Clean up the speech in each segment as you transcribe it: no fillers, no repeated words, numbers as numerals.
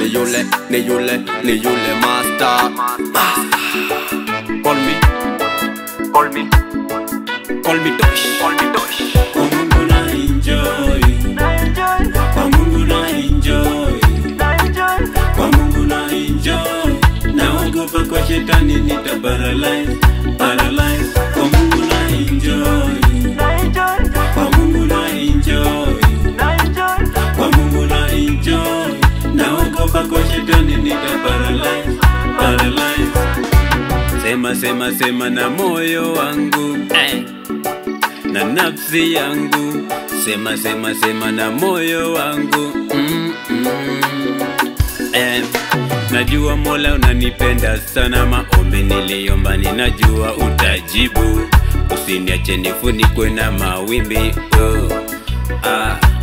ni yule master. Call me Tosh. Kwa Mungu na enjoy, kwa Mungu na enjoy, kwa Mungu na enjoy. Naogopa kwa shetani nita paralyze. Kwa Mungu na enjoy, kwa Mungu na enjoy, kwa Mungu na enjoy. Naogopa kwa shetani nita paralyze. Sema na moyo wangu na nafsi yangu. Sema na moyo wangu. Najua Mola unanipenda sana, maombi niliomba ninajua utajibu. Usiniache nifunikwe na mawimbi.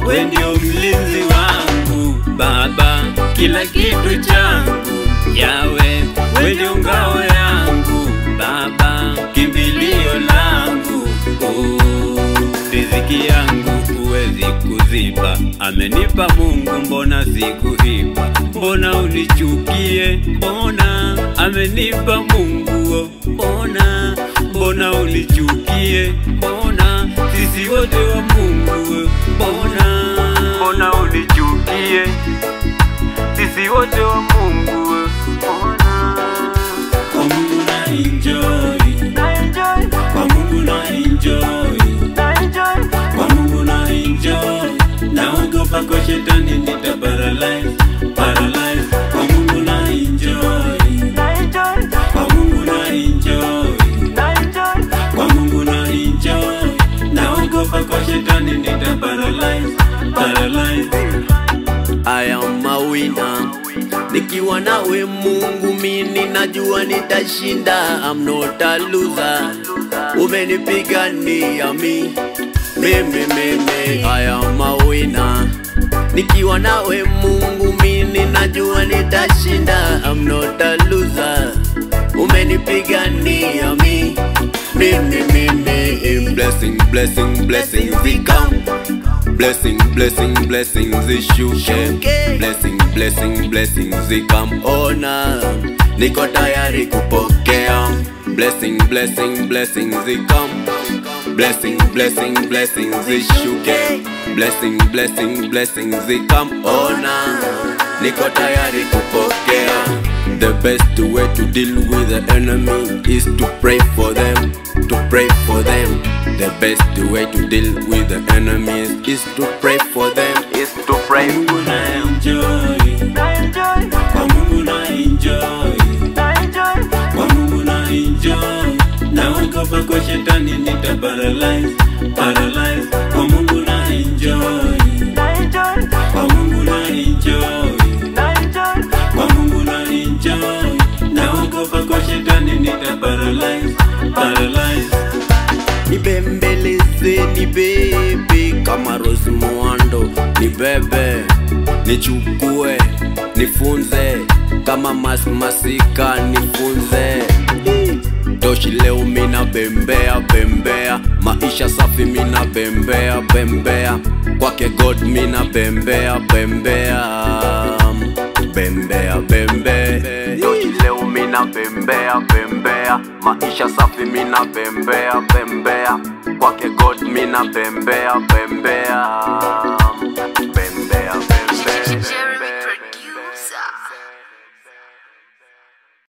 Wewe ndio mlinzi wangu Baba, kila kitu changu Yawe. Wewe ndio ngao yangu Baba, kimbilio langu. Riziki yangu huwezi kuziba, amenipa Mungu, mbona sikuiba? Mbona unichukie? Mbona amenipa Mungu? Mbona unichukie? Mbona sisi wote wa Mungu? Mbona unichukie? Sisi wote wa Mungu. Kwa Mungu na enjoy, kwa Mungu na enjoy, kwa Mungu na enjoy. Naogopa kwa shetani nita paralyze. Kwa Mungu na enjoy, kwa Mungu na enjoy, kwa Mungu na enjoy. Naogopa kwa shetani nita paralyze. I am a winner. Nikiwa nawe Mungu mimi najua nitashinda. I'm not a loser. Umenipigania mimi. I am a winner. Nikiwa nawe Mungu mimi najua nitashinda. I'm not a loser. Umenipigania mimi. Blessings we come. Blessings ishuke. Blessings we come. Ona niko tayari kupokea. Blessings we come. Blessings ishuke. Blessings we come. Ona niko tayari kupokea. The best way to deal with the enemy is to pray for them. The best way to deal with the enemies is to pray for them. Kwa Mungu na enjoy, kwa Mungu na enjoy, kwa Mungu na enjoy. Naogopa kwa shetani nita paralyze. Kwa Mungu na enjoy, kwa Mungu na enjoy, kwa Mungu na enjoy. Naogopa kwa shetani nita paralyze. Nibembeleze, nibebe kama Rose Muhando. Nibebe, nichukue, nifunze kama Masika, nifunze. Toshi leo mina bembea, maisha safi mina bembea, kwake God mina bembea. Toshi leo mina bembea, maisha safi mina bembea, kwake God mina bembea.